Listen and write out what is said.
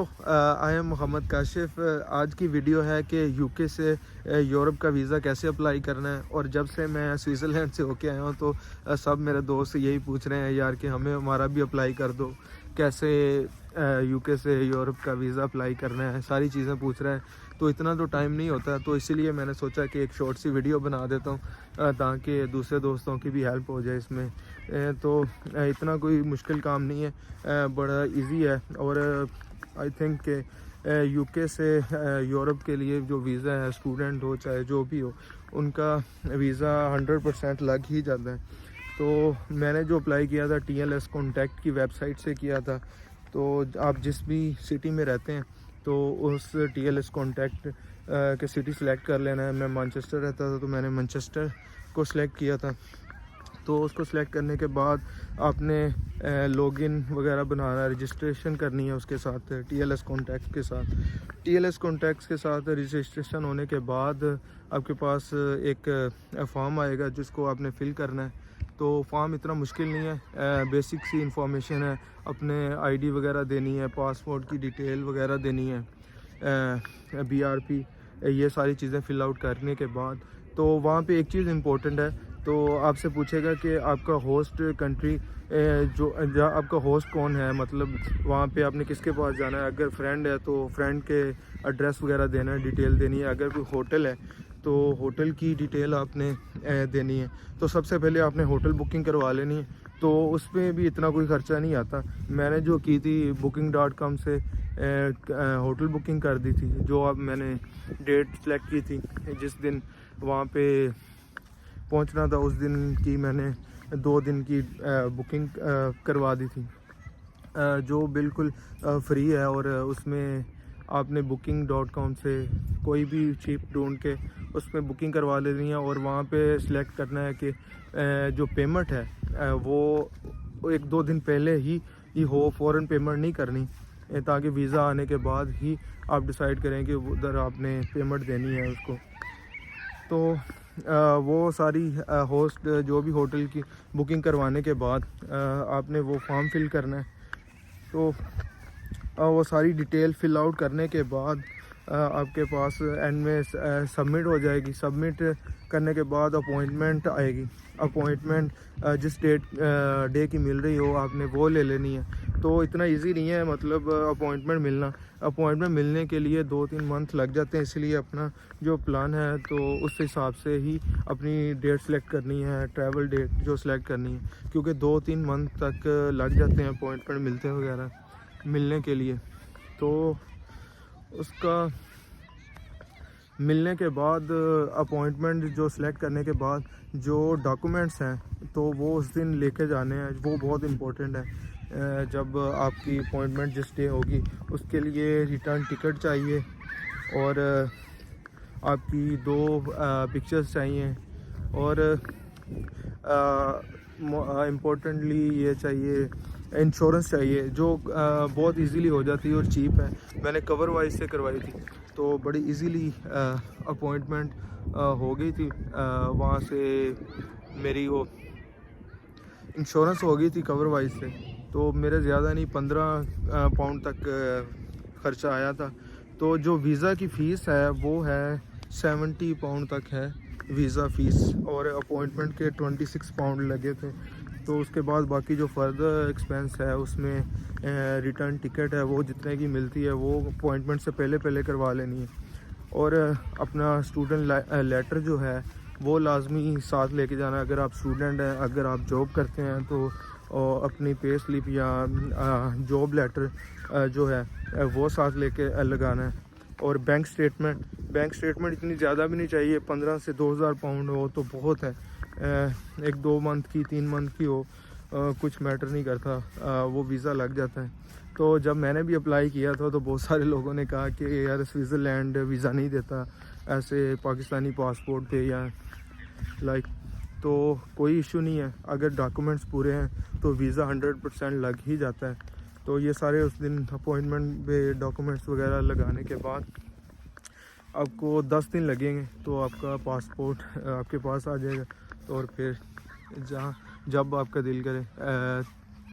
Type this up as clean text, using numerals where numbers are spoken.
I am Mohammad Kashif. आज की video है कि यूके से यूरोप का वीज़ा कैसे अप्लाई करना है। और जब से मैं स्विट्ज़रलैंड से होके आया हूँ तो सब मेरे दोस्त यही पूछ रहे हैं यार कि हमें हमारा भी अप्लाई कर दो, कैसे यूके से यूरोप का वीज़ा अप्लाई करना है, सारी चीज़ें पूछ रहे हैं। तो इतना तो टाइम नहीं होता, तो इसीलिए मैंने सोचा कि एक शॉर्ट सी वीडियो बना देता हूँ ताकि दूसरे दोस्तों की भी हेल्प हो जाए इसमें। तो इतना कोई मुश्किल काम नहीं है, बड़ा इजी है। और आई थिंक कि यूके से यूरोप के लिए जो वीज़ा है, स्टूडेंट हो चाहे जो भी हो, उनका वीज़ा 100% लग ही जाता है। तो मैंने जो अप्लाई किया था TLS कॉन्टैक्ट की वेबसाइट से किया था। तो आप जिस भी सिटी में रहते हैं तो उस TLS कॉन्टैक्ट के सिटी सेलेक्ट कर लेना है। मैं मैनचेस्टर रहता था तो मैंने मैनचेस्टर को सिलेक्ट किया था। तो उसको सिलेक्ट करने के बाद आपने लॉगिन वगैरह बनाना, रजिस्ट्रेशन करनी है उसके साथ TLS कॉन्टैक्ट के साथ। TLS कॉन्टैक्ट्स के साथ रजिस्ट्रेशन होने के बाद आपके पास एक फॉर्म आएगा जिसको आपने फ़िल करना है। तो फॉर्म इतना मुश्किल नहीं है, बेसिक सी इंफॉर्मेशन है, अपने ID वगैरह देनी है, पासपोर्ट की डिटेल वगैरह देनी है, BRP, ये सारी चीज़ें फ़िल आउट करने के बाद तो वहाँ पे एक चीज़ इम्पोर्टेंट है। तो आपसे पूछेगा कि आपका होस्ट कंट्री जो आपका होस्ट कौन है, मतलब वहाँ पे आपने किसके पास जाना है। अगर फ्रेंड है तो फ्रेंड के एड्रेस वगैरह देना है, डिटेल देनी है। अगर कोई होटल है तो होटल की डिटेल आपने देनी है। तो सबसे पहले आपने होटल बुकिंग करवा लेनी है, तो उसमें भी इतना कोई ख़र्चा नहीं आता। मैंने जो की थी booking.com से होटल बुकिंग कर दी थी। जो अब मैंने डेट सेलेक्ट की थी, जिस दिन वहाँ पे पहुंचना था उस दिन की मैंने 2 दिन की बुकिंग करवा दी थी, जो बिल्कुल फ्री है। और उसमें आपने booking.com से कोई भी चीप ढूंढ के उसमें बुकिंग करवा लेनी है। और वहाँ पे सिलेक्ट करना है कि जो पेमेंट है वो 1-2 दिन पहले ही हो, फ़ौरन पेमेंट नहीं करनी, ताकि वीज़ा आने के बाद ही आप डिसाइड करें कि उधर आपने पेमेंट देनी है उसको। तो वो सारी होस्ट जो भी होटल की बुकिंग करवाने के बाद आपने वो फॉर्म फिल करना है। तो वो सारी डिटेल फिल आउट करने के बाद आपके पास एंड में सबमिट हो जाएगी। सबमिट करने के बाद अपॉइंटमेंट आएगी। अपॉइंटमेंट जिस डे की मिल रही हो आपने वो ले लेनी है। तो इतना इजी नहीं है, मतलब अपॉइंटमेंट मिलना। अपॉइंटमेंट मिलने के लिए 2-3 मंथ लग जाते हैं, इसलिए अपना जो प्लान है तो उस हिसाब से ही अपनी डेट सेलेक्ट करनी है, ट्रैवल डेट जो सेलेक्ट करनी है, क्योंकि 2-3 मंथ तक लग जाते हैं अपॉइंटमेंट मिलते वगैरह मिलने के लिए। तो उसका मिलने के बाद अपॉइंटमेंट जो सिलेक्ट करने के बाद जो डॉक्यूमेंट्स हैं तो वो उस दिन लेके जाने हैं, वो बहुत इम्पोर्टेंट है। जब आपकी अपॉइंटमेंट जिस डे होगी उसके लिए रिटर्न टिकट चाहिए, और आपकी 2 पिक्चर्स चाहिए, और इम्पोर्टेंटली ये चाहिए, इंश्योरेंस चाहिए, जो बहुत इजीली हो जाती है और चीप है। मैंने कवर वाइज से करवाई थी तो बड़ी इजीली अपॉइंटमेंट हो गई थी। वहाँ से मेरी वो इंश्योरेंस हो गई थी कवर वाइज से। तो मेरे ज़्यादा नहीं 15 पाउंड तक ख़र्चा आया था। तो जो वीज़ा की फ़ीस है वो है 70 पाउंड तक है वीज़ा फ़ीस, और अपॉइंटमेंट के 26 पाउंड लगे थे। तो उसके बाद बाकी जो फर्दर एक्सपेंस है उसमें रिटर्न टिकट है वो जितने की मिलती है वो अपॉइंटमेंट से पहले करवा लेनी है। और अपना स्टूडेंट लेटर जो है वो लाजमी साथ लेके जाना। अगर आप स्टूडेंट हैं, अगर आप जॉब करते हैं तो अपनी पे स्लिप या जॉब लेटर जो है वो साथ लेके लगाना है। और बैंक स्टेटमेंट इतनी ज़्यादा भी नहीं चाहिए, 15 से 2000 पाउंड हो तो बहुत है। 1-2 मंथ की, 3 मंथ की हो, कुछ मैटर नहीं करता, वो वीज़ा लग जाता है। तो जब मैंने भी अप्लाई किया था तो बहुत सारे लोगों ने कहा कि यार स्विट्ज़रलैंड वीज़ा नहीं देता ऐसे पाकिस्तानी पासपोर्ट पे या लाइक। तो कोई इशू नहीं है, अगर डॉक्यूमेंट्स पूरे हैं तो वीज़ा 100% लग ही जाता है। तो ये सारे उस दिन अपॉइंटमेंट पे डॉक्यूमेंट्स वगैरह लगाने के बाद आपको 10 दिन लगेंगे तो आपका पासपोर्ट आपके पास आ जाएगा। और फिर जब आपका दिल करे